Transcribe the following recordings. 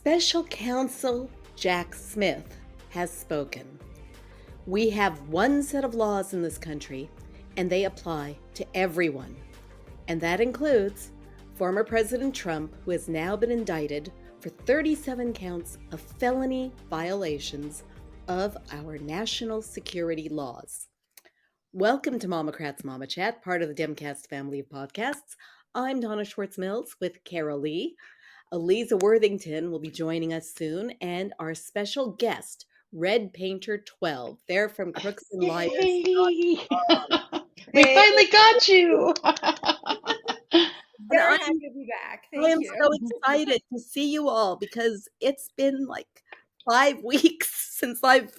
Special Counsel Jack Smith has spoken. We have one set of laws in this country, and they apply to everyone. And that includes former President Trump, who has now been indicted for 37 counts of felony violations of our national security laws. Welcome to MOMocrats Chat, part of the DemCast family of podcasts. I'm Donna Schwartz Mills with Karoli. Aliza Worthington will be joining us soon, and our special guest, Red Painter 12. They're from Crooks and Liars. We finally got you. Very happy to be back. Thank you. I am so excited to see you all because it's been like 5 weeks since I've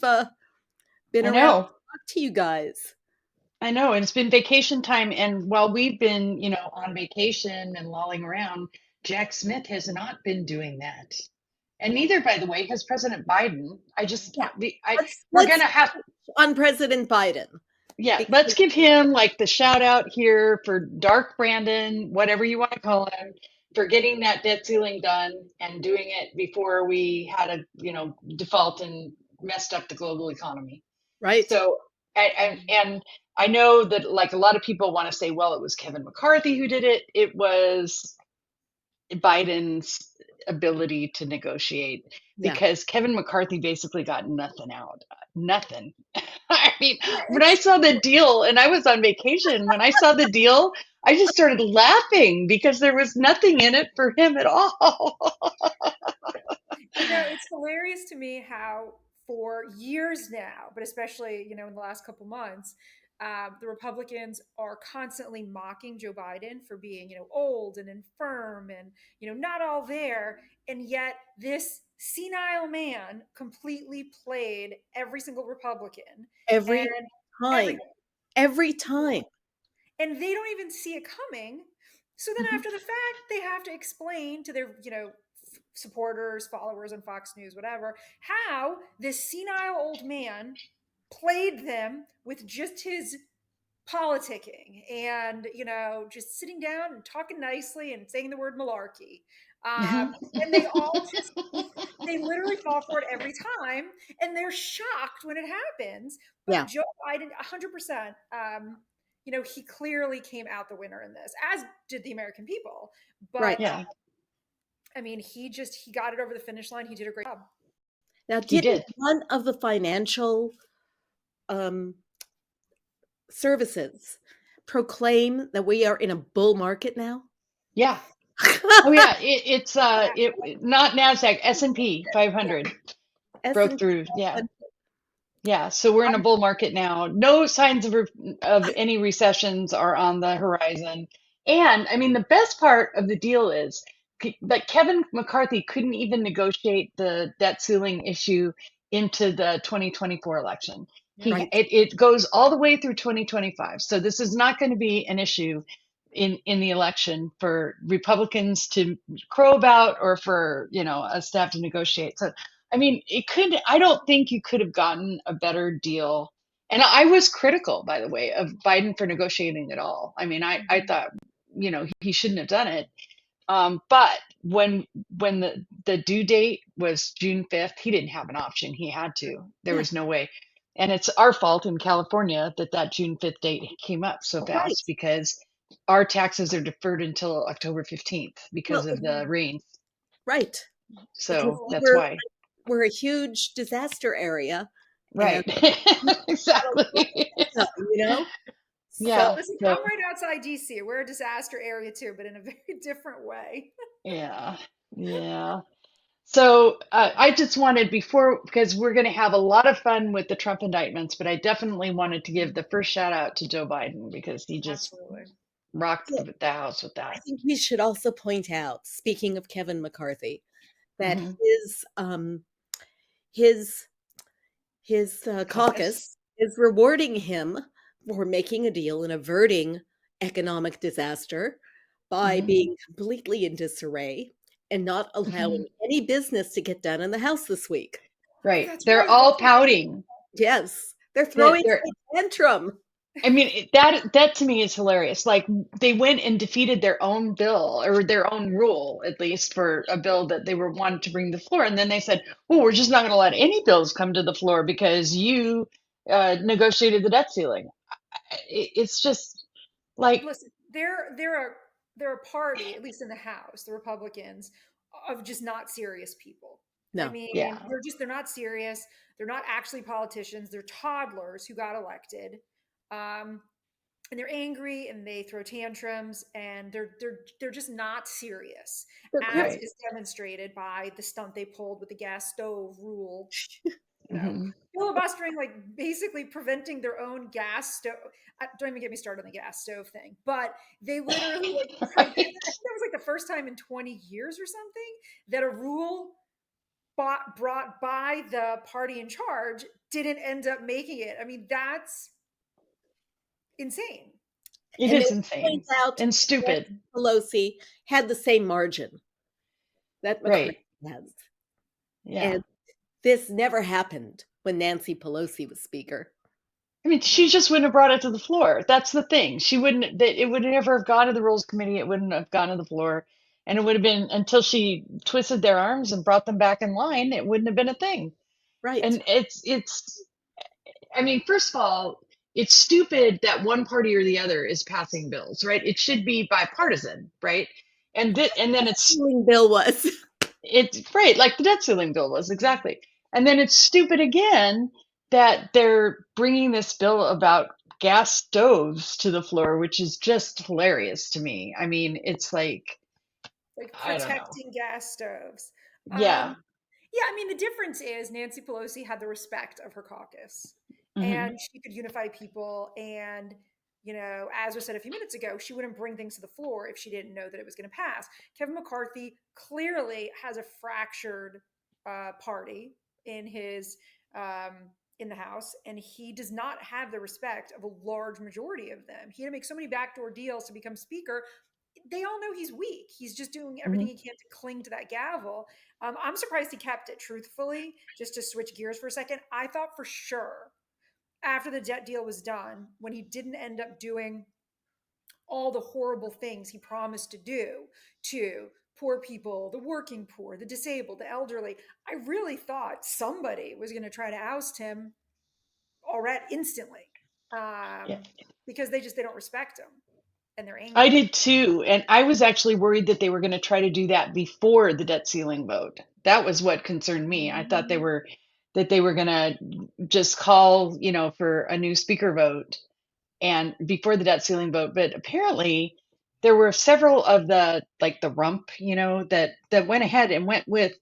been around to talk to you guys. I know, and it's been vacation time, and while we've been, on vacation and lolling around, Jack Smith has not been doing that. And neither, by the way, has President Biden. We're going to have on President Biden. Yeah, let's give him like the shout out here for Dark Brandon, whatever you want to call him, for getting that debt ceiling done and doing it before we had a, default and messed up the global economy. Right. So, and I know that like a lot of people want to say, well, it was Kevin McCarthy who did it. It was Biden's ability to negotiate because Kevin McCarthy basically got nothing out. Nothing. I mean, when I saw the deal and I was on vacation, when I saw the deal, I just started laughing because there was nothing in it for him at all. It's hilarious to me how for years now, but especially, in the last couple months, the Republicans are constantly mocking Joe Biden for being, old and infirm and, not all there. And yet this senile man completely played every single Republican. Every time. And they don't even see it coming. So then after the fact, they have to explain to their, supporters, followers on Fox News, whatever, how this senile old man played them with just his politicking and, just sitting down and talking nicely and saying the word malarkey. And they all they literally fall for it every time. And they're shocked when it happens. But Joe Biden, 100%, he clearly came out the winner in this, as did the American people. But I mean, he got it over the finish line. He did a great job. Now, did one of the financial services proclaim that we are in a bull market now? Yeah. Oh yeah, it's not NASDAQ, S&P 500 broke through. Yeah. So we're in a bull market now. No signs of any recessions are on the horizon. And I mean, the best part of the deal is that Kevin McCarthy couldn't even negotiate the debt ceiling issue into the 2024 election. It goes all the way through 2025. So this is not going to be an issue in the election for Republicans to crow about or for, us to have to negotiate. So, I mean, I don't think you could have gotten a better deal. And I was critical, by the way, of Biden for negotiating at all. I mean, I thought, he shouldn't have done it. But when the due date was June 5th, he didn't have an option. He had to. There was no way. And it's our fault in California that June 5th date came up so fast because our taxes are deferred until October 15th because of the rains. Right. So that's why. We're a huge disaster area. Right. Exactly. Yeah. So, listen, I'm right outside DC. We're a disaster area too, but in a very different way. Yeah. So I just wanted because we're going to have a lot of fun with the Trump indictments, but I definitely wanted to give the first shout out to Joe Biden because he just rocked the house with that. I think we should also point out, speaking of Kevin McCarthy, that his caucus is rewarding him for making a deal and averting economic disaster by being completely in disarray and not allowing any business to get done in the House this week. Right. They're all pouting. Yes. They're throwing a tantrum. I mean, that to me is hilarious. Like, they went and defeated their own bill, or their own rule, at least for a bill that they were wanted to bring to the floor. And then they said, "Oh, we're just not going to let any bills come to the floor because you negotiated the debt ceiling." It's just like, Listen, they're a party, at least in the House, the Republicans, of just not serious people. I No. mean, yeah, they're not serious. They're not actually politicians. They're toddlers who got elected. Um, and they're angry and they throw tantrums and they're just not serious, as right. is demonstrated by the stunt they pulled with the gas stove rule. You know, Hmm. filibustering, like basically preventing their own gas stove. Don't even get me started on the gas stove thing. But they literally, like, I think Right. that was like the first time in 20 years or something that a rule brought by the party in charge didn't end up making it. I mean, that's insane. It And is it insane turns out and that stupid. Pelosi had the same margin that McCarthy Right. has. Yeah. And this never happened when Nancy Pelosi was Speaker. I mean, she just wouldn't have brought it to the floor. That's the thing. She wouldn't, that it would never have gone to the Rules Committee. It wouldn't have gone to the floor. And it would have been, until she twisted their arms and brought them back in line, it wouldn't have been a thing. Right. And I mean, first of all, it's stupid that one party or the other is passing bills, right? It should be bipartisan, right? And then Bill was. it's right, like the debt ceiling bill was, exactly. And then it's stupid again that they're bringing this bill about gas stoves to the floor, which is just hilarious to me. I mean, it's like, Like I don't know. protecting gas stoves. Yeah. Yeah, I mean, the difference is Nancy Pelosi had the respect of her caucus Hmm. and she could unify people. And, as was said a few minutes ago, she wouldn't bring things to the floor if she didn't know that it was going to pass. Kevin McCarthy clearly has a fractured party in his in the House, and he does not have the respect of a large majority of them. He had to make so many backdoor deals to become speaker. They all know he's weak. He's just doing everything Hmm. he can to cling to that gavel. I'm surprised he kept it, truthfully. Just to switch gears for a second, I thought for sure after the debt deal was done, when he didn't end up doing all the horrible things he promised to do to poor people, the working poor, the disabled, the elderly, I really thought somebody was going to try to oust him already instantly, Yeah. because they don't respect him and they're I angry. did too. And I was actually worried that they were going to try to do that before the debt ceiling vote. That was what concerned me. I thought Mhm. that they were going to just call, for a new speaker vote and before the debt ceiling vote. But apparently there were several of the rump, that went ahead and went with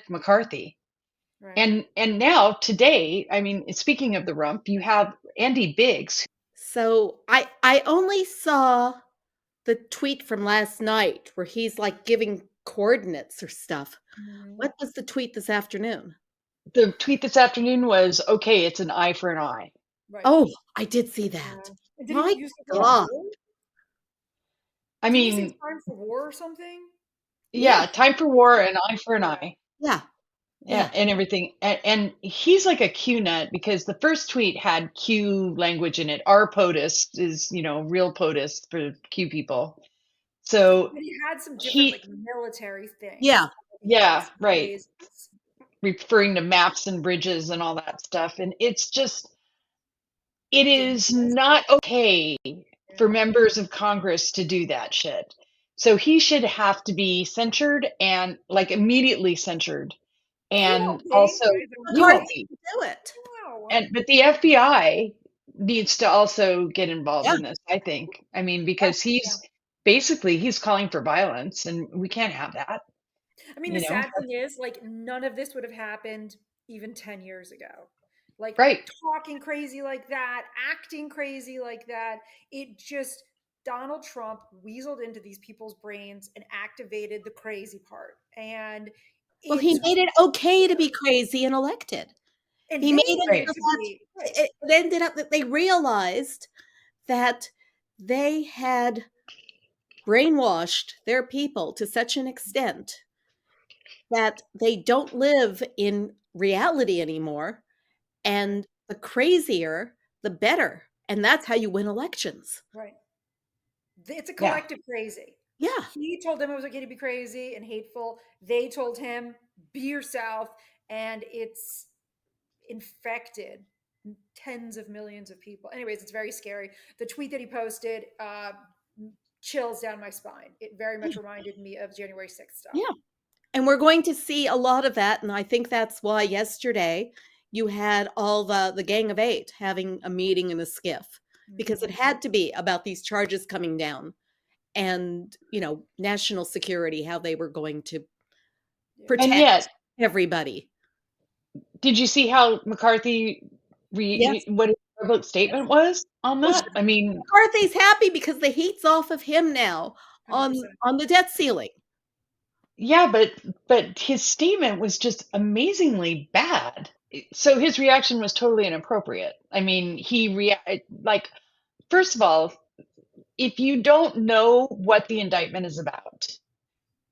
McCarthy. Right. And now today, I mean, speaking of the rump, you have Andy Biggs. So I only saw the tweet from last night where he's like giving coordinates or stuff. Mhm. What was the tweet this afternoon? The tweet this afternoon was, okay, it's an eye for an eye. Right. Oh, I did see that. And did he My use the word Yeah. God. war? I Didn't he say mean, it's time for war or something? Yeah. yeah, time for war, an eye for an Yeah. eye. Yeah. Yeah, Yeah. and everything. And he's like a Q nut because the first tweet had Q language in it. Our POTUS is, real POTUS for Q people. So But he had some different, like, he, military Yeah. things. He had yeah, some right, phrases. referring to maps and bridges and all that stuff. And it's just, it is Dangerous. not okay for Yeah. members of Congress to do that shit. So he should have to be censured, and like immediately censured. He And won't be. also, I don't he know. won't McCarthy be. can do it. Wow. And but the FBI needs to also get involved Yeah. in this, I think. I mean, Yeah. because Yeah. he's calling for violence, and we can't have that, I mean, the you know? sad thing is, like, none of this would have happened even 10 years ago. Like, Right. talking crazy like that, acting crazy like that. It just, Donald Trump weaseled into these people's brains and activated the crazy part. And Well, he it's made it okay to be crazy and elected. And He they made it need Right. so to that be right. it ended up that they realized that they had brainwashed their people to such an extent that they don't live in reality anymore. And the crazier, the better. And that's how you win elections. Right. It's a collective crazy. Yeah. He told them it was okay to be crazy and hateful. They told him, be yourself. And it's infected tens of millions of people. Anyways, it's very scary. The tweet that he posted, chills down my spine. It very much reminded me of January 6th stuff. Yeah. And we're going to see a lot of that. And I think that's why yesterday you had all the Gang of Eight having a meeting in a skiff, because it had to be about these charges coming down and, national security, how they were going to protect everybody. Did you see how McCarthy what his public statement was on that? Well, McCarthy's happy because the heat's off of him now on the debt ceiling. Yeah, but his statement was just amazingly bad. So his reaction was totally inappropriate. I mean, first of all, if you don't know what the indictment is about,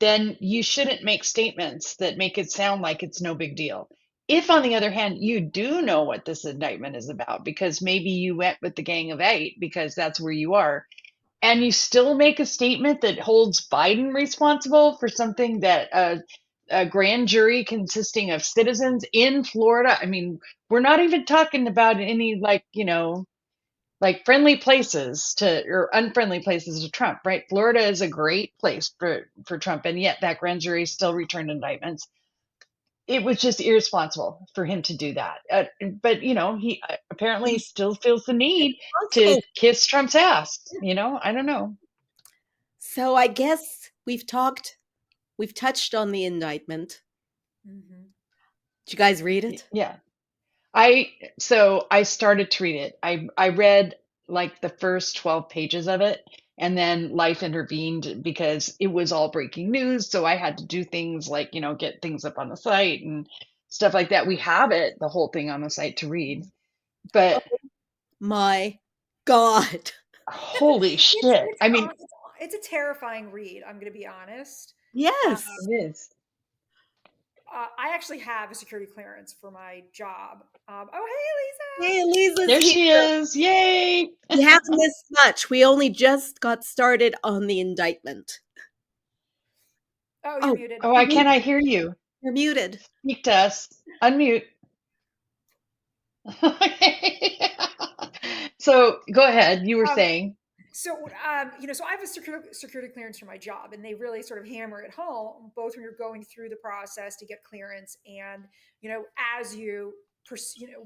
then you shouldn't make statements that make it sound like it's no big deal. If, on the other hand, you do know what this indictment is about, because maybe you went with the Gang of Eight because that's where you are, and you still make a statement that holds Biden responsible for something that a grand jury consisting of citizens in Florida, I mean, we're not even talking about any friendly places or unfriendly places to Trump, right? Florida is a great place for Trump, and yet that grand jury still returned indictments. It was just irresponsible for him to do that. But, he apparently still feels the need to kiss Trump's ass. I don't know. So I guess we've touched on the indictment. Mm-hmm. Did you guys read it? Yeah. I started to read it. I read like the first 12 pages of it, and then life intervened because it was all breaking news. So I had to do things like, get things up on the site and stuff like that. We have the whole thing on the site to read, but oh my God, holy shit. I mean, it's a terrifying read. I'm going to be honest. Yes, it is. I actually have a security clearance for my job. Oh, hey, Aliza. There she is. Yay. We haven't missed much. We only just got started on the indictment. Oh, you're muted. Oh, why can't I hear you? You're muted. Speak to us. Unmute. So go ahead. You were saying. So, so I have a security clearance for my job, and they really sort of hammer it home, both when you're going through the process to get clearance and, as you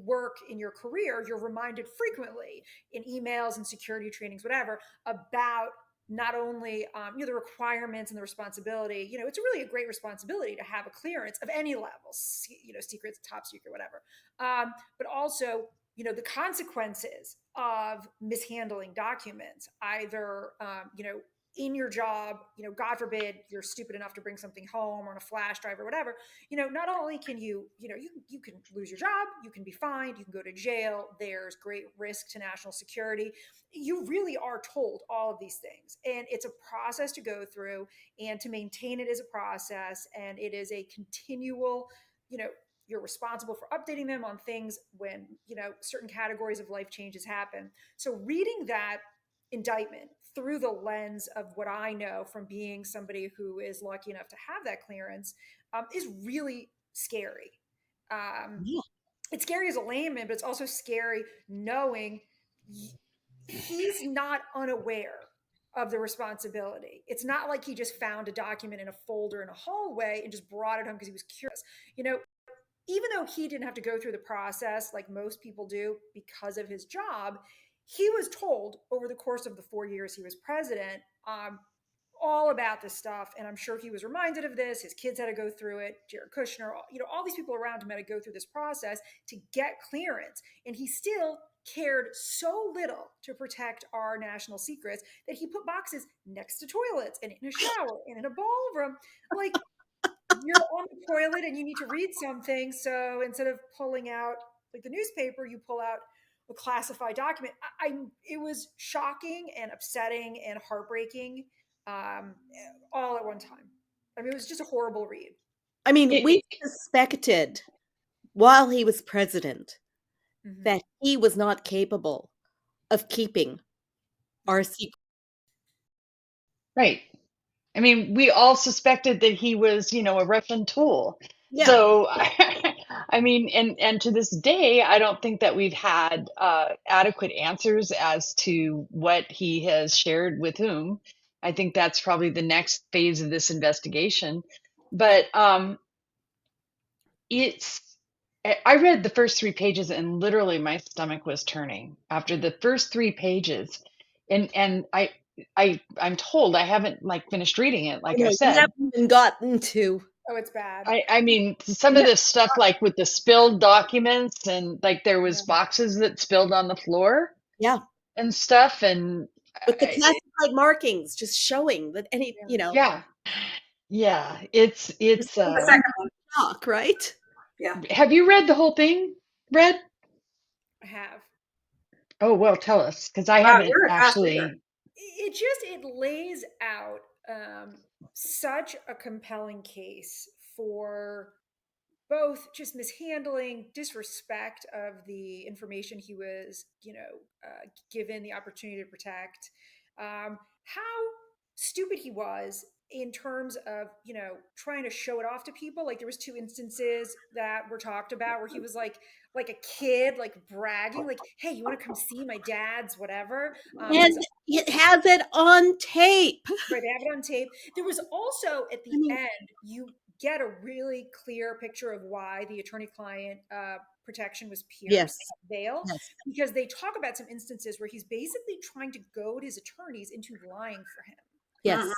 work in your career, you're reminded frequently in emails and security trainings, whatever, about not only the requirements and the responsibility. It's really a great responsibility to have a clearance of any level, secrets, top secret, whatever, but also the consequences of mishandling documents, either in your job, God forbid you're stupid enough to bring something home on a flash drive or whatever, not only can you can lose your job, you can be fined, you can go to jail, there's great risk to national security. You really are told all of these things, and it's a process to go through, and to maintain it is a process, and it is a continual, you're responsible for updating them on things when, certain categories of life changes happen. So reading that indictment through the lens of what I know from being somebody who is lucky enough to have that clearance is really scary. It's scary as a layman, but it's also scary knowing he's not unaware of the responsibility. It's not like he just found a document in a folder in a hallway and just brought it home because he was curious. Even though he didn't have to go through the process like most people do because of his job, he was told over the course of the 4 years he was president all about this stuff. And I'm sure he was reminded of this. His kids had to go through it. Jared Kushner, all these people around him had to go through this process to get clearance. And he still cared so little to protect our national secrets that he put boxes next to toilets and in a shower and in a ballroom. Like, you're on the toilet and you need to read something. So instead of pulling out like the newspaper, you pull out a classified document. It was shocking and upsetting and heartbreaking all at one time. I mean, it was just a horrible read. I mean, we suspected while he was president that he was not capable of keeping our secret. Right. I mean, we all suspected that he was, a Russian tool. Yeah. So, I mean, and to this day, I don't think that we've had adequate answers as to what he has shared with whom. I think that's probably the next phase of this investigation. But I read the first 3 pages and literally my stomach was turning after the first 3 pages. And I'm told I haven't finished reading it, like I said. You haven't even gotten to. Oh, it's bad. I mean, some of this stuff, like with the spilled documents, and like there was boxes that spilled on the floor, and stuff, and with the classified markings just showing that it's shock, right? Yeah. Have you read the whole thing, Red? I have. Oh, well, tell us, because I haven't actually. It lays out such a compelling case for both just mishandling, disrespect of the information he was, given the opportunity to protect, how stupid he was in terms of, trying to show it off to people. Like there was 2 instances that were talked about where he was like a kid, like bragging, like, hey, you want to come see my dad's whatever? And it has it on tape. Right, they have it on tape. There was also at the end, you get a really clear picture of why the attorney-client protection was pierced, veil, because they talk about some instances where he's basically trying to goad his attorneys into lying for him. Yes.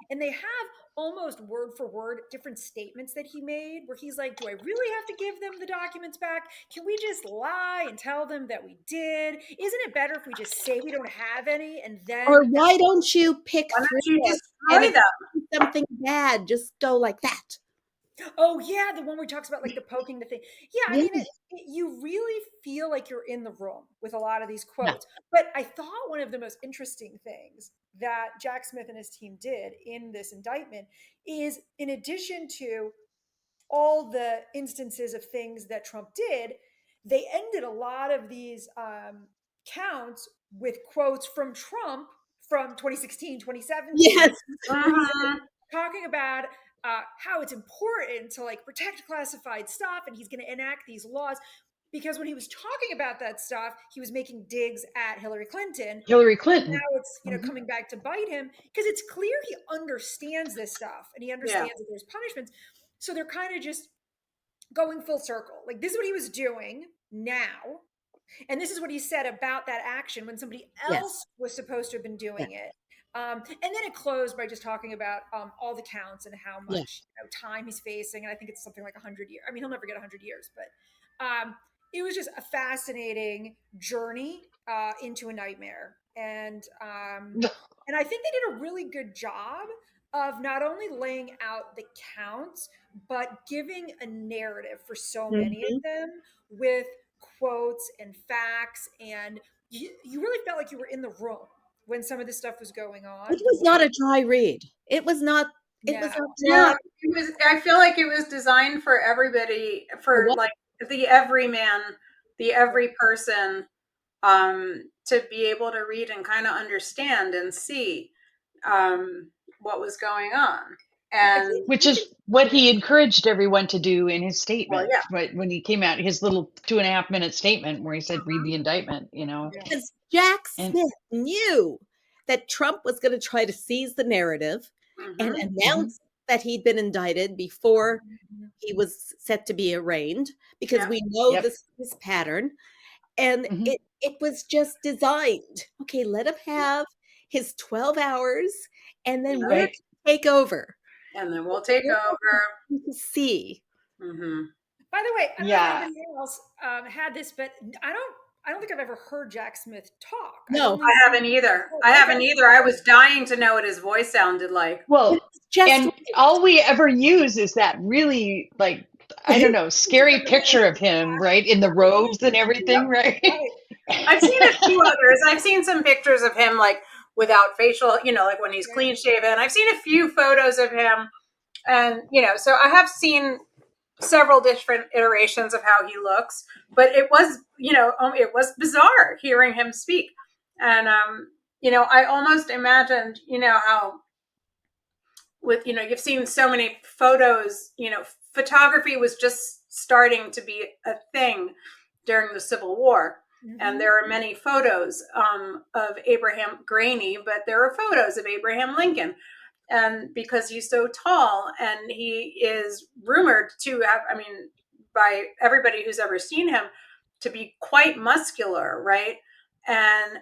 And they have almost word for word different statements that he made where he's like, do I really have to give them the documents back? Can we just lie and tell them that we did? Isn't it better if we just say we don't have any and then... Or why don't you pick through destroy them? Something bad, just go like that. Oh yeah, the one where he talks about like the poking the thing. Yeah, I mean, you really feel like you're in the room with a lot of these quotes. But I thought one of the most interesting things that Jack Smith and his team did in this indictment is, in addition to all the instances of things that Trump did, they ended a lot of these counts with quotes from Trump from 2016, 2017. Yes. Talking about how it's important to like protect classified stuff, and he's going to enact these laws, because when he was talking about that stuff, he was making digs at Hillary Clinton. Now it's coming back to bite him, because it's clear he understands this stuff and he understands that there's punishments. So they're kind of just going full circle. Like this is what he was doing now, and this is what he said about that action when somebody else was supposed to have been doing it. And then it closed by just talking about all the counts and how much time he's facing. And I think it's something like 100 years. I mean, he'll never get 100 years, but it was just a fascinating journey into a nightmare. And I think they did a really good job of not only laying out the counts, but giving a narrative for so many of them with quotes and facts. And you really felt like you were in the room when some of this stuff was going on. It was not a dry read. It was not. It was not. Yeah, it was. I feel like it was designed for everybody, for like the everyman, the every person, to be able to read and kind of understand and see what was going on. And which is what he encouraged everyone to do in his statement. Right, when he came out, his little 2.5-minute statement where he said, read the indictment, Because Jack Smith knew that Trump was going to try to seize the narrative and announce that he'd been indicted before he was set to be arraigned, because we know this pattern. And it was just designed. Okay, let him have his 12 hours and then we'll take over. And then we'll take over. To see. By the way, I don't know if anybody else had this, but I don't think I've ever heard Jack Smith talk. No, I haven't either. I was dying to know what his voice sounded like. Well, and all we ever use is that really, like, I don't know, scary picture of him, right, in the robes and everything, right? I've seen a few others. I've seen some pictures of him, like, without facial, like when he's clean shaven. I've seen a few photos of him, and so I have seen several different iterations of how he looks, but it was, it was bizarre hearing him speak. And, I almost imagined, how with, you've seen so many photos, photography was just starting to be a thing during the Civil War. Mm-hmm. And there are many photos of Abraham Graney, but there are photos of Abraham Lincoln. And because he's so tall, and he is rumored to have, by everybody who's ever seen him, to be quite muscular, right? And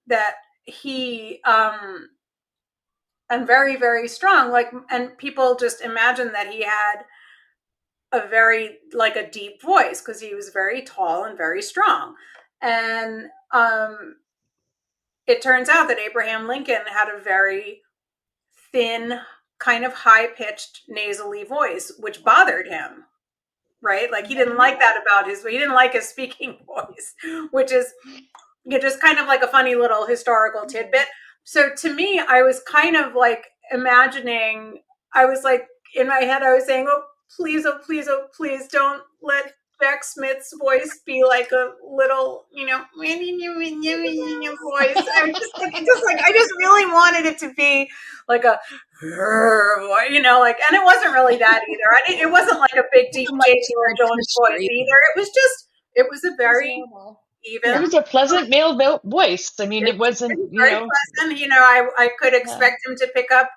that he and very, very strong, and people just imagine that he had a very, a deep voice because he was very tall and very strong. And it turns out that Abraham Lincoln had a very thin, kind of high-pitched, nasally voice, which bothered him, right? Like, he didn't like that about he didn't like his speaking voice, which is just kind of like a funny little historical tidbit. So to me, I was kind of like imagining, I was like, in my head, I was saying, oh, please, don't let Jack Smith's voice be like a little, voice. I just really wanted it to be like a, and it wasn't really that either. It wasn't like a big deep J.G. Jones voice either. It was a very even. It was a pleasant male voice. I mean, it wasn't, very pleasant. I could expect him to pick up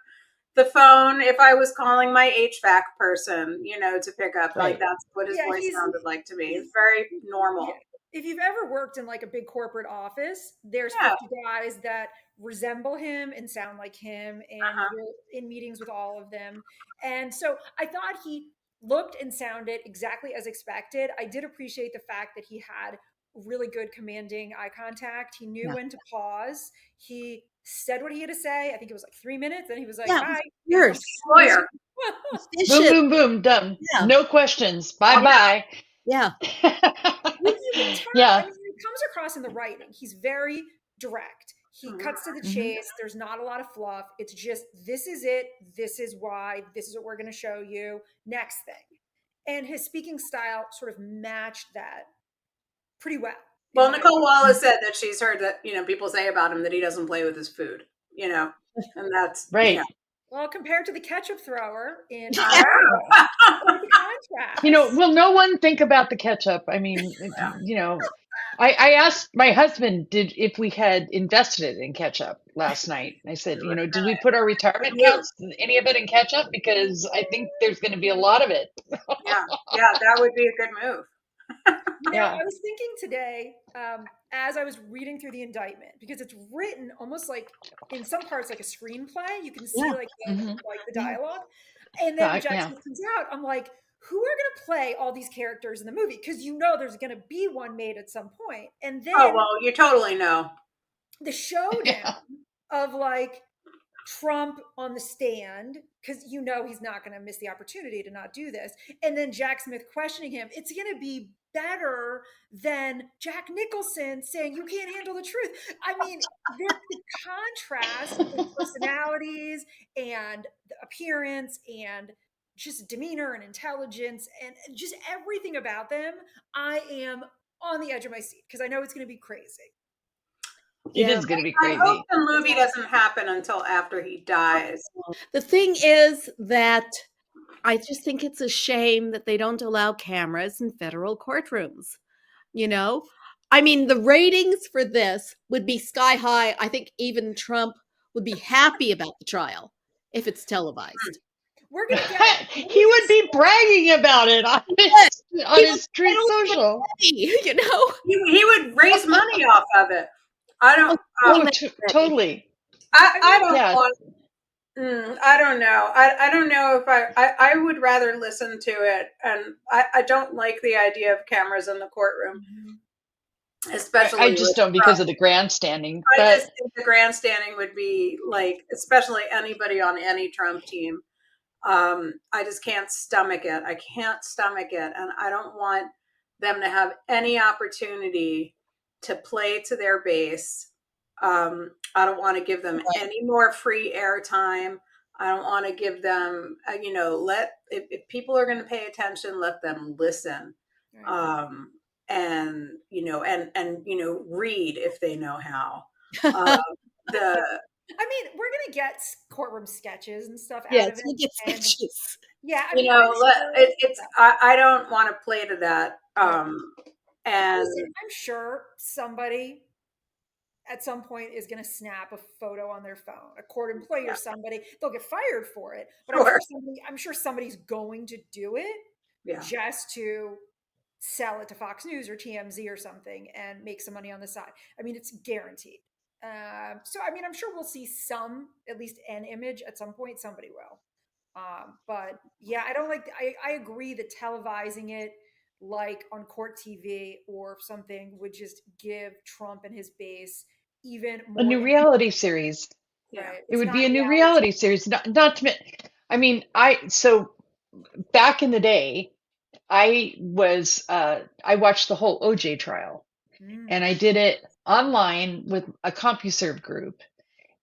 the phone if I was calling my HVAC person, to pick up. Right. Like, that's what his voice sounded like to me. It's very normal. If you've ever worked in like a big corporate office, there's 50 guys that resemble him and sound like him, and you're in meetings with all of them. And so I thought he looked and sounded exactly as expected. I did appreciate the fact that he had really good commanding eye contact. He knew when to pause. He said what he had to say. I think it was like 3 minutes. And he was like, bye. You're a lawyer. Boom, boom, boom, done. Yeah. No questions. Bye-bye. Yeah. You can tell, he comes across in the writing. He's very direct. He cuts to the chase. There's not a lot of fluff. It's just, this is it. This is why. This is what we're going to show you. Next thing. And his speaking style sort of matched that pretty well. Well, Nicole Wallace said that she's heard that, people say about him that he doesn't play with his food, and that's right. Well, compared to the ketchup thrower in will no one think about the ketchup? I mean, I asked my husband if we had invested it in ketchup last night. I said, did we put our retirement accounts, any of it in ketchup? Because I think there's going to be a lot of it. Yeah, that would be a good move. I was thinking today, as I was reading through the indictment, because it's written almost like in some parts like a screenplay. You can see like the dialogue, and then Jackson comes out. I'm like, who are going to play all these characters in the movie? Because there's going to be one made at some point, and then you totally know the showdown of like Trump on the stand, because he's not going to miss the opportunity to not do this, and then Jack Smith questioning him. It's going to be better than Jack Nicholson saying you can't handle the truth. I mean, the contrast with personalities and the appearance and just demeanor and intelligence and just everything about them, I am on the edge of my seat because I know it's going to be crazy. It is going to be crazy. I hope the movie doesn't happen until after he dies. The thing is that I just think it's a shame that they don't allow cameras in federal courtrooms. I mean, the ratings for this would be sky high. I think even Trump would be happy about the trial if it's televised. We're gonna get. He would be bragging about it on his Truth Social. He would raise money off of it. I don't. Totally. I don't want. I don't know. I don't know if I would rather listen to it, and I don't like the idea of cameras in the courtroom, especially. I just don't because of the grandstanding. I just think the grandstanding would be like, especially anybody on any Trump team. I just can't stomach it. I can't stomach it, and I don't want them to have any opportunity to play to their base. I don't want to give them any more free airtime. I don't want to give them, if people are going to pay attention, let them listen. Right. And, read if they know how. The, I mean, we're gonna get courtroom sketches and stuff out Yes, of it. we get And sketches. yeah, I mean, I'm sure. I don't want to play to that. And Listen, I'm sure somebody at some point is going to snap a photo on their phone, a court employee or somebody. They'll get fired for it, but Sure. I'm sure somebody's going to do it just to sell it to Fox News or TMZ or something and make some money on the side. I mean, it's guaranteed. So, I mean, I'm sure we'll see at least an image at some point. Somebody will. But yeah, I don't like. I agree that televising it like on court TV or something would just give Trump and his base even more. A new reality series. Right. It would be a new reality series. Not to, I mean, so back in the day, I watched the whole OJ trial, and I did it online with a CompuServe group,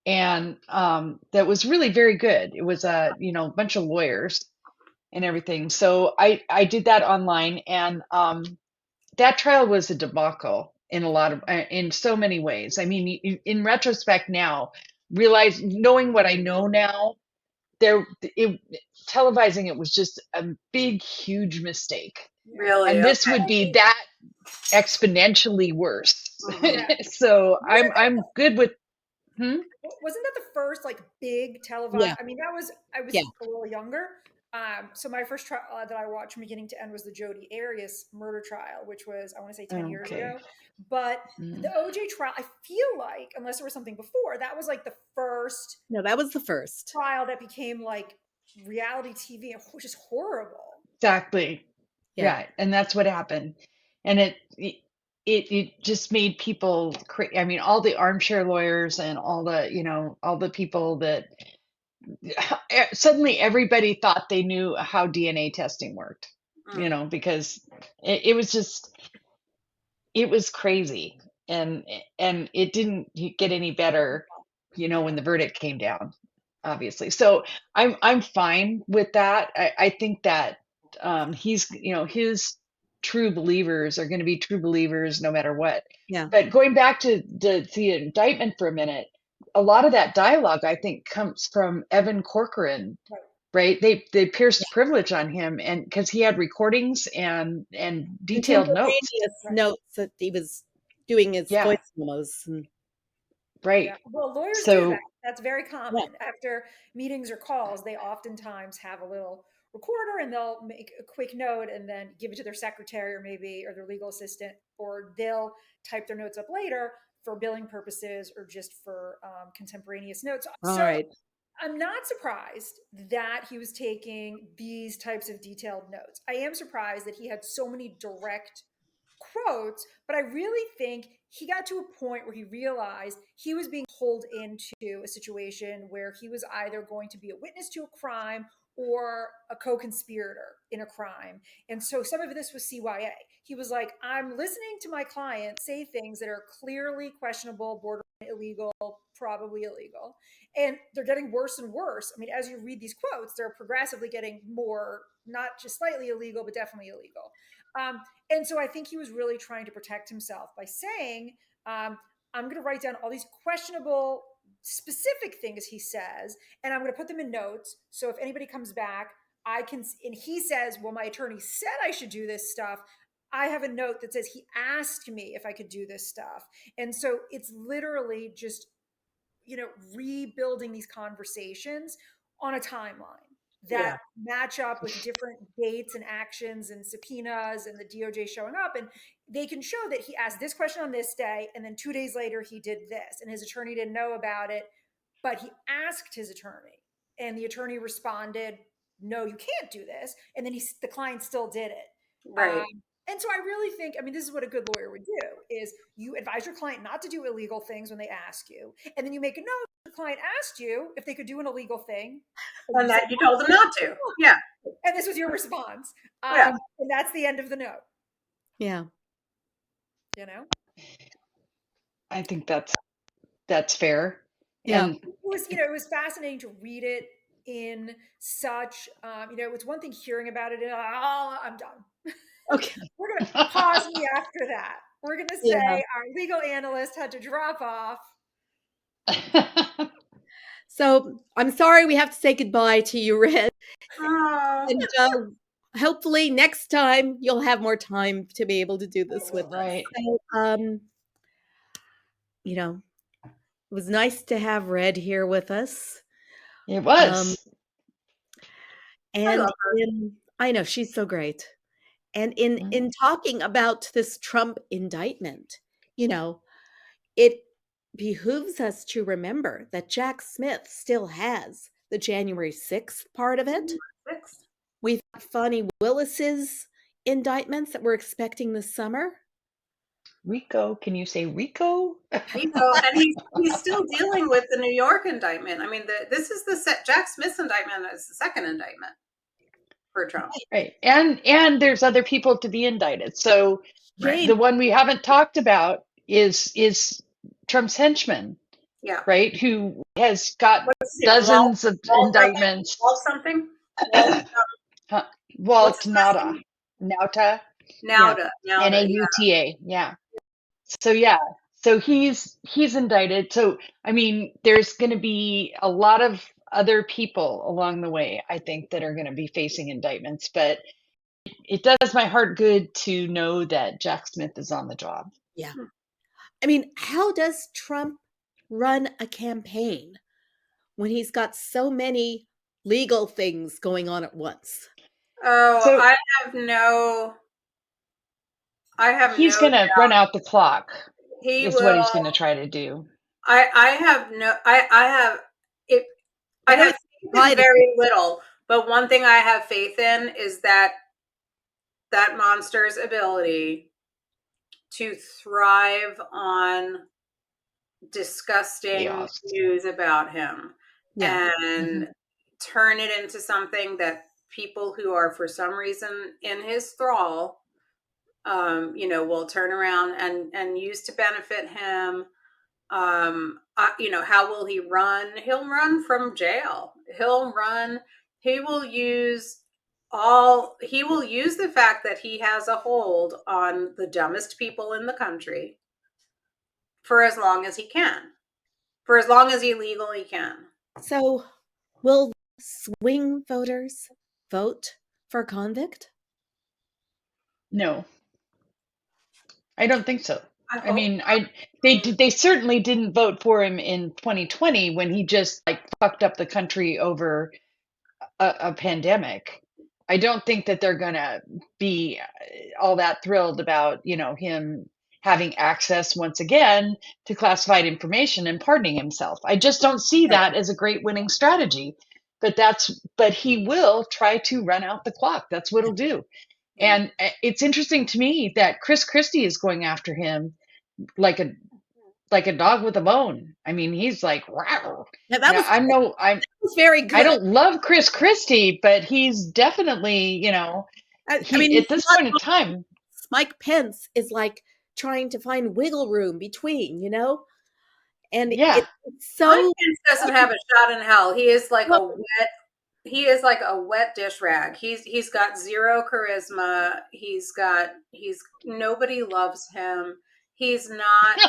and that was really very good. It was a bunch of lawyers and everything. So I did that online, and that trial was a debacle in so many ways. I mean, in retrospect now, knowing what I know now, televising it was just a big, huge mistake. Really, and this would be that exponentially worse. So I'm good with. Wasn't that the first like big televised? Yeah. I mean, I was a little younger. So my first trial that I watched from beginning to end was the Jodi Arias murder trial, which was, I want to say 10 years ago. But the OJ trial, I feel like, unless there was something before, that was like the first. No, that was the first trial that became like reality TV, which is horrible. Exactly. Yeah. And that's what happened. And it just made people crazy. I mean, all the armchair lawyers and all the people that suddenly everybody thought they knew how DNA testing worked, because it was crazy, and it didn't get any better, when the verdict came down, obviously. So I'm fine with that. I think that he's, his true believers are going to be true believers no matter what. Yeah. But going back to the indictment for a minute, a lot of that dialogue, I think, comes from Evan Corcoran, right? They pierced privilege on him, and because he had recordings and detailed notes that he was doing his voice memos. Right. Yeah. Well, lawyers do that. That's very common. After meetings or calls, they oftentimes have a little recorder and they'll make a quick note and then give it to their secretary or their legal assistant, or they'll type their notes up later for billing purposes or just for contemporaneous notes. All right. I'm not surprised that he was taking these types of detailed notes. I am surprised that he had so many direct quotes, but I really think he got to a point where he realized he was being pulled into a situation where he was either going to be a witness to a crime or a co-conspirator in a crime. And so some of this was CYA. He was like, I'm listening to my client say things that are clearly questionable, borderline illegal, probably illegal. And they're getting worse and worse. I mean, as you read these quotes, they're progressively getting more, not just slightly illegal, but definitely illegal. And so I think he was really trying to protect himself by saying, I'm going to write down all these questionable, specific things he says, and I'm going to put them in notes. So if anybody comes back, I can, and he says, well, my attorney said I should do this stuff. I have a note that says he asked me if I could do this stuff. And so it's literally just, rebuilding these conversations on a timeline that match up with different dates and actions and subpoenas and the DOJ showing up. And they can show that he asked this question on this day, and then 2 days later he did this, and his attorney didn't know about it, but he asked his attorney, and the attorney responded, no, you can't do this. And then the client still did it. Right. And so I really think, this is what a good lawyer would do, is you advise your client not to do illegal things when they ask you. And then you make a note, the client asked you if they could do an illegal thing. And that you told them not to. Yeah. And this was your response. And that's the end of the note. Yeah. I think that's fair. Yeah. And it was fascinating to read it in such, it's one thing hearing about it and, oh, I'm done. Okay. We're going to pause me after that. We're going to say our legal analyst had to drop off. So I'm sorry we have to say goodbye to you, Red. Oh. And hopefully next time you'll have more time to be able to do this with Right. us. So, it was nice to have Red here with us. It was. And I know she's so great. And in talking about this Trump indictment, it behooves us to remember that Jack Smith still has the January 6th part of it. We've got Fonnie Willis's indictments that we're expecting this summer. Rico, can you say Rico? Rico, and he's still dealing with the New York indictment. I mean, this is Jack Smith's indictment is the second indictment for Trump. Right, and there's other people to be indicted. So the one we haven't talked about is Trump's henchman. Yeah. Right, who has got dozens of indictments. Walt something? Walt Nauta. Nauta. Nauta. Yeah. So he's indicted. So I mean, there's going to be a lot of other people along the way, I think, that are going to be facing indictments. But it does my heart good to know that Jack Smith is on the job. Yeah. I mean, how does Trump run a campaign when he's got so many legal things going on at once? Oh, So, he's going to run out the clock. What he's going to try to do. I have very little, but one thing I have faith in is that monster's ability to thrive on disgusting news about him and turn it into something that people who are for some reason in his thrall will turn around and use to benefit him. How will he run? He'll run from jail. He will use the fact that he has a hold on the dumbest people in the country for as long as he can. For as long as he legally can. So will swing voters vote for a convict? No. I don't think so. I mean, they certainly didn't vote for him in 2020 when he just fucked up the country over a pandemic. I don't think that they're going to be all that thrilled about, him having access once again to classified information and pardoning himself. I just don't see that as a great winning strategy. But he will try to run out the clock. That's what he'll do. And it's interesting to me that Chris Christie is going after him like a dog with a bone. I mean, he's like, wow. Yeah, I'm very good. I don't love Chris Christie, but he's definitely, at this point in time, Mike Pence is like trying to find wiggle room between, and it's so Mike Pence doesn't have a shot in hell. He is like a wet dish rag. He's got zero charisma. Nobody loves him. He's not,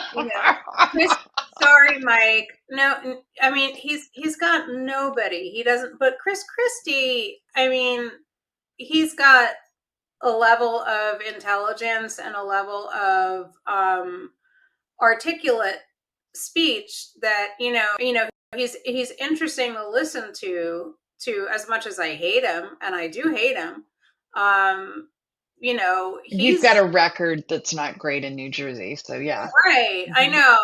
sorry, Mike. No, I mean, he's got nobody. He doesn't, but Chris Christie, I mean, he's got a level of intelligence and a level of articulate speech that, he's interesting to listen to as much as I hate him, and I do hate him. He's got a record that's not great in New Jersey, so yeah. Right. I know.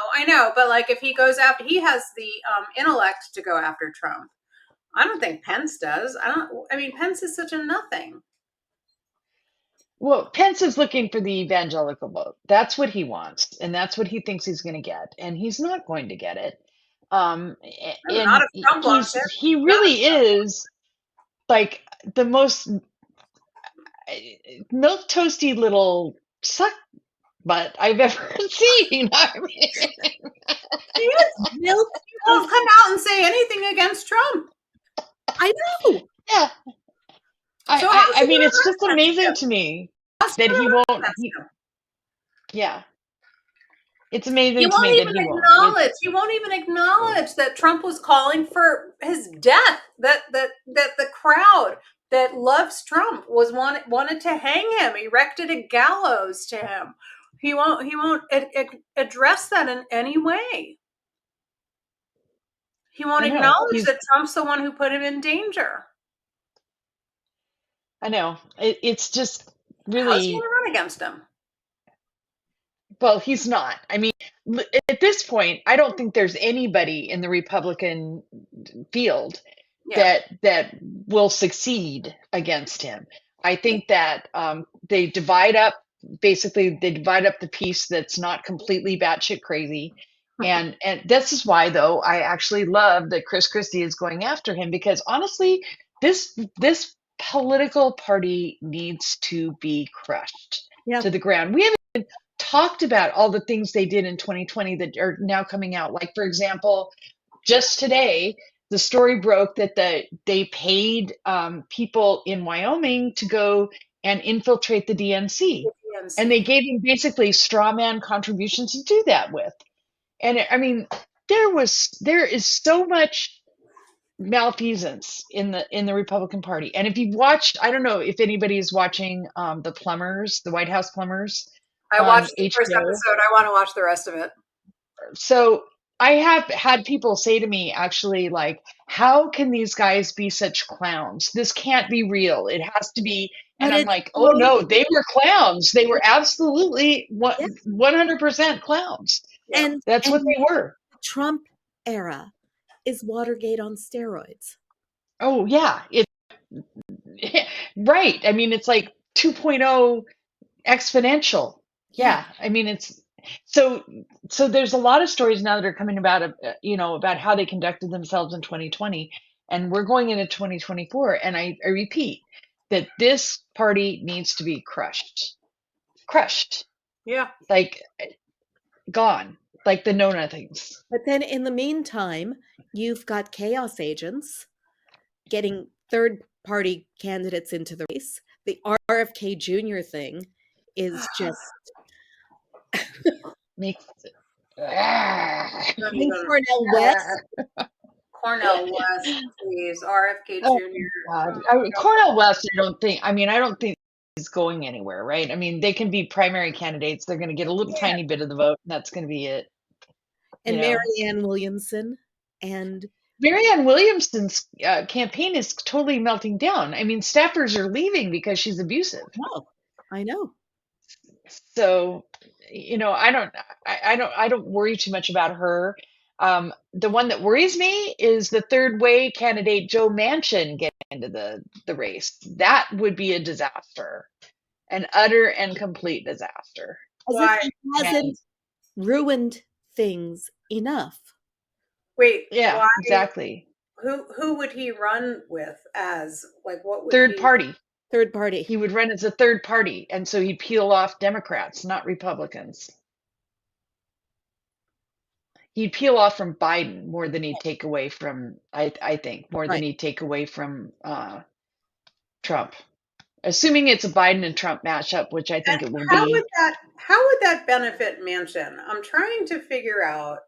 But if he goes after, he has the intellect to go after Trump. I don't think Pence does. Pence is such a nothing. Well, Pence is looking for the evangelical vote. That's what he wants, and that's what he thinks he's going to get, and he's not going to get it. He really is like the most milk toasty little suck butt I've ever seen. I mean, he won't come out and say anything against Trump. I know. Yeah. I mean, it's just amazing to me that he won't. Yeah. It's amazing to me that he won't. He won't even acknowledge that Trump was calling for his death. That the crowd that loves Trump wanted to hang him, erected a gallows to him. He won't address that in any way. He won't acknowledge that Trump's the one who put him in danger. I know. It's just really. How's he going to run against him? Well, he's not. I mean, at this point, I don't think there's anybody in the Republican field that will succeed against him. I think that they divide up the piece that's not completely batshit crazy. And this is why, though, I actually love that Chris Christie is going after him, because honestly, this political party needs to be crushed to the ground. We haven't talked about all the things they did in 2020 that are now coming out. Like, for example, just today, the story broke that they paid people in Wyoming to go and infiltrate the DNC. And they gave them basically straw man contributions to do that with. And I mean, there is so much malfeasance in the Republican Party. And if you've watched, I don't know if anybody is watching the Plumbers, the White House Plumbers. I watched the first episode. I want to watch the rest of it. So I have had people say to me, actually, like, how can these guys be such clowns? This can't be real. It has to be. And I'm like, oh no, they were clowns. They were absolutely 100% clowns. And that's what they were. The Trump era is Watergate on steroids. Oh yeah. Right. I mean, it's like 2.0 exponential. Yeah. I mean, it's so there's a lot of stories now that are coming about, about how they conducted themselves in 2020, and we're going into 2024. And I repeat that this party needs to be crushed. Yeah. Like gone, like the know nothings. But then in the meantime, you've got chaos agents getting third party candidates into the race. The RFK Jr. thing is just makes Cornel West. Cornel West, please. RFK Jr. Cornel West, I don't think he's going anywhere, right? I mean, they can be primary candidates. They're going to get a little tiny bit of the vote, and that's going to be it. And Marianne Williamson. And Marianne Williamson's campaign is totally melting down. I mean, staffers are leaving because she's abusive. Oh, I know. So, I don't worry too much about her. The one that worries me is the third way candidate Joe Manchin getting into the race. That would be a disaster, an utter and complete disaster. As if he hasn't ruined things enough. Wait, yeah, exactly. Who would he run with as, like, what would third party? Third party. He would run as a third party, and so he'd peel off Democrats, not Republicans. He'd peel off from Biden more than he'd take away from, I think, more than he'd take away from Trump. Assuming it's a Biden and Trump matchup, which I think it will be. How would that benefit Manchin? I'm trying to figure out.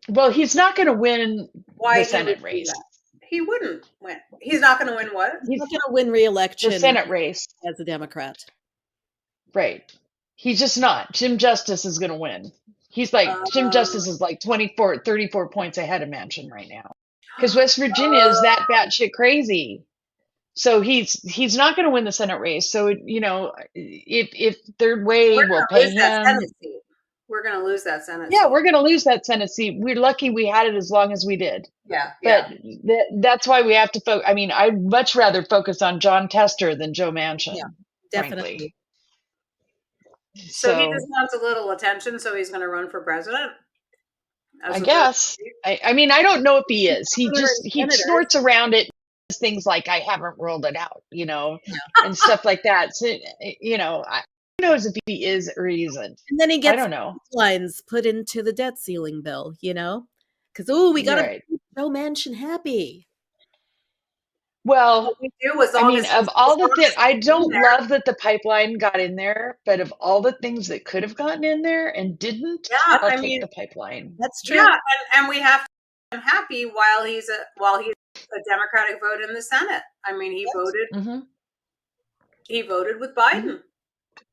Well, he's not going to win the Senate race. He wouldn't win. He's not going to win what? He's not going to win re-election. The Senate race. As a Democrat. Right. He's just not. Jim Justice is going to win. He's like, Jim Justice is like 34 points ahead of Manchin right now. Because West Virginia is that batshit crazy. So he's not going to win the Senate race. So, if third way will pay him. We're going to lose that Senate seat. Yeah, we're going to lose that Senate seat. We're lucky we had it as long as we did. Yeah. But that's why we have to focus. I mean, I'd much rather focus on John Tester than Joe Manchin. Yeah, definitely. Frankly. So he just wants a little attention, so he's going to run for president? I guess. I mean, I don't know if he is. He snorts around it. Things like, I haven't ruled it out, and stuff like that. So, who knows if he is or he isn't. And then he gets I don't know. lines put into the debt ceiling bill, because we got to make Joe Manchin happy. Well, what we do was I all mean, this. of all the things, I in don't there. love that the pipeline got in there, but of all the things that could have gotten in there and didn't, Yeah, I'll I take mean, the pipeline. That's true. yeah, and we have to make him happy while he's a Democratic vote in the Senate. I mean, he Mm-hmm. voted with Biden.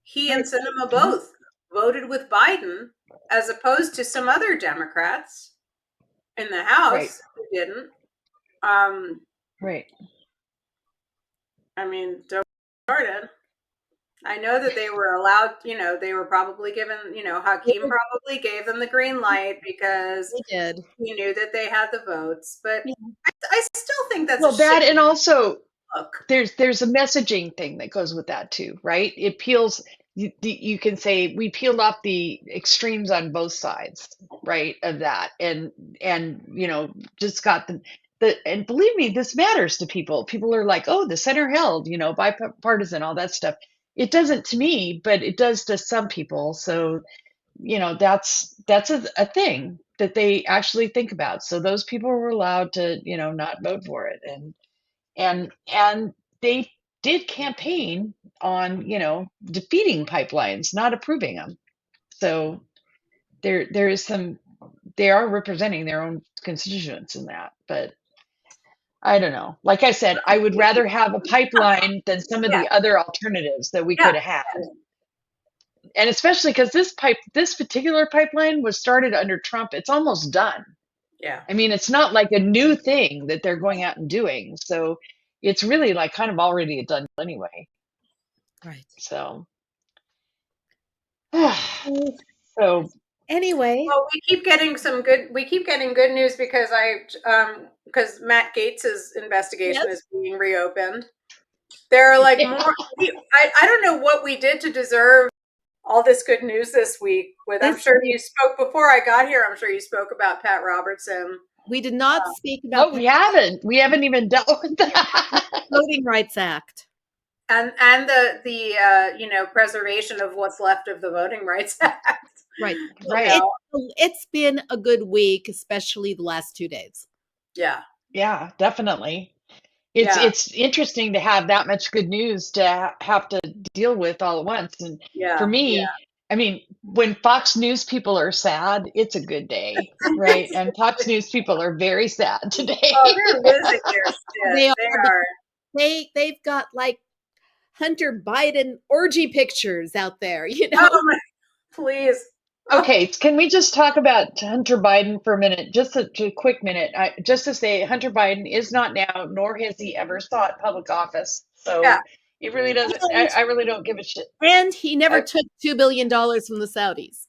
He and Sinema both voted with Biden, as opposed to some other Democrats in the House who didn't. Right. I mean, don't get started. I know that they were allowed, they were probably given, Hakeem probably gave them the green light because They did. he knew that they had the votes. But Yeah. I still think that's Well, that and also look. there's a messaging thing that goes with that too, right? It peels. You can say we peeled off the extremes on both sides, right? Of that, and just got and believe me, this matters to people. People are like, oh, the center held, bipartisan, all that stuff. It doesn't to me, but it does to some people. So, that's a thing that they actually think about. So those people were allowed to, not vote for it, and they did campaign on, defeating pipelines, not approving them. So there is they are representing their own constituents in that, but I don't know. Like I said, I would rather have a pipeline than some of the other alternatives that we could have had. And especially because this particular pipeline was started under Trump. It's almost done. Yeah. I mean, it's not like a new thing that they're going out and doing. So it's really like kind of already a done deal anyway. Right. So anyway. Well, we keep getting good news because because Matt Gates's investigation is being reopened. There are like more. I don't know what we did to deserve all this good news this week. I'm sure you spoke before I got here. I'm sure you spoke about Pat Robertson. We did not speak about. We haven't. We haven't even dealt with that. Voting Rights Act. And the preservation of what's left of the Voting Rights Act. Right. It's been a good week, especially the last 2 days. Yeah. Yeah, definitely. It's interesting to have that much good news to have to deal with all at once. And for me, I mean, when Fox News people are sad, it's a good day, right? And Fox News people are very sad today. Oh, they're losing their shit. They've got like Hunter Biden orgy pictures out there, Please. Okay, can we just talk about Hunter Biden for a minute? Just a quick minute. Just to say, Hunter Biden is not now, nor has he ever sought public office. So it really doesn't. I really don't give a shit. And he never took $2 billion from the Saudis.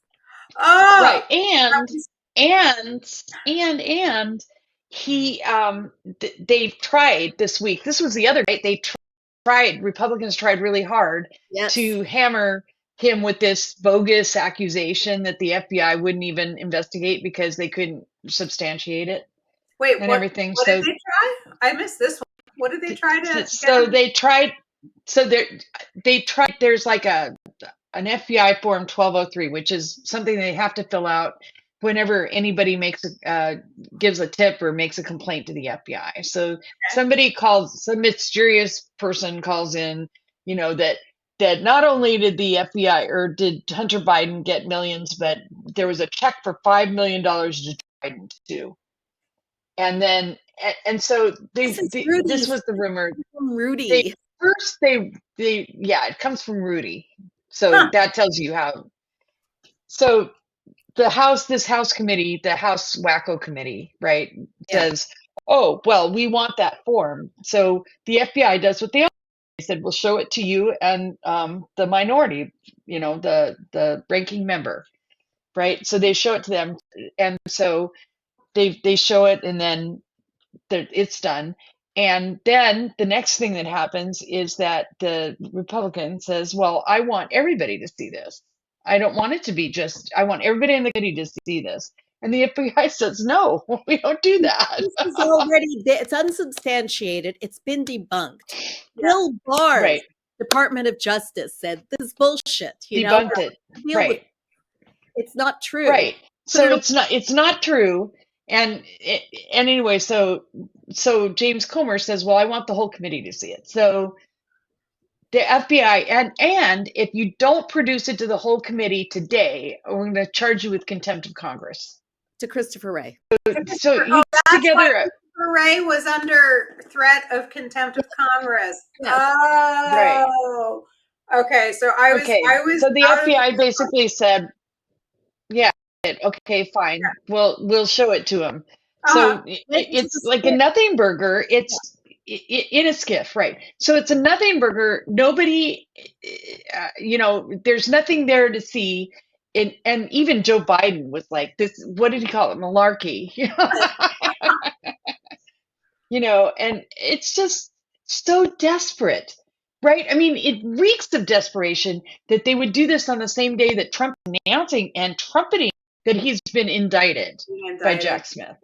Oh, right. And he they've tried this week. This was the other day. Republicans tried really hard to hammer him with this bogus accusation that the FBI wouldn't even investigate because they couldn't substantiate it. Wait, and everything. What did they try? I missed this one. What did they try to? They tried. There's like an FBI form 1203, which is something they have to fill out whenever anybody gives a tip or makes a complaint to the FBI. So somebody some mysterious person calls in, that not only did the FBI or did Hunter Biden get millions, but there was a check for $5 million to Biden too. And then, so this was the rumor. From Rudy. It comes from Rudy. So that tells you how. So this House committee, the House Wacko committee, right, says, oh, well, we want that form. So the FBI does what they said, we'll show it to you and the minority, the ranking member, right? So they show it to them, and so they show it, and then it's done. And then the next thing that happens is that the Republican says, well, I want everybody to see this. I don't want it to be I want everybody in the committee to see this. And the FBI says, no, we don't do that. This is it's unsubstantiated. It's been debunked. Bill Barr, Department of Justice, said this is bullshit. Debunked it. Right. It's not true. Right. So it's not true. And anyway, so James Comer says, well, I want the whole committee to see it. So the FBI, and if you don't produce it to the whole committee today, we're going to charge you with contempt of Congress. To Christopher Wray. So he put together Christopher Wray was under threat of contempt of Congress. Yes. Oh, right. Okay. So I was. So the FBI basically said, yeah, okay, fine. Yeah. We'll show it to him. So it's like a nothing burger. It's in a skiff, right? So it's a nothing burger. Nobody, there's nothing there to see. And even Joe Biden was like, this, what did he call it? Malarkey. And it's just so desperate, right? I mean, it reeks of desperation that they would do this on the same day that Trump announcing and trumpeting that he's been indicted by Jack Smith.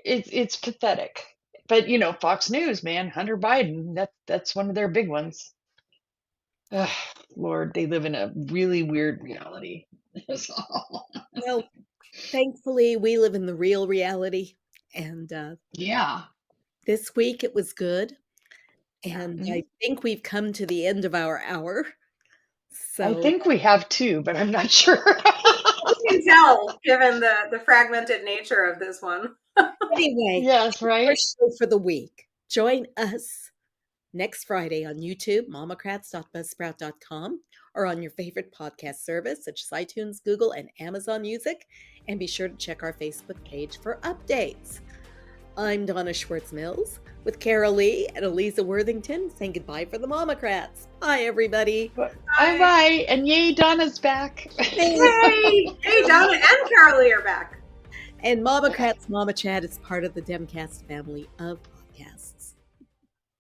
It's pathetic. But, Fox News, man, Hunter Biden, that's one of their big ones. Ugh, Lord, they live in a really weird reality. Well, thankfully, we live in the real reality. And this week it was good. And I think we've come to the end of our hour. So I think we have too, but I'm not sure. You can tell, given the fragmented nature of this one. Anyway, yes, right. Our show for the week. Join us next Friday on YouTube, MOMocrats.buzzsprout.com, or on your favorite podcast service such as iTunes, Google, and Amazon Music. And be sure to check our Facebook page for updates. I'm Donna Schwartz Mills with Karoli and Aliza Worthington saying goodbye for the MOMocrats. Bye, everybody. Bye. And yay, Donna's back. Hey, Donna and Karoli are back. And MOMocrats Mama Chat is part of the DemCast family of podcasts.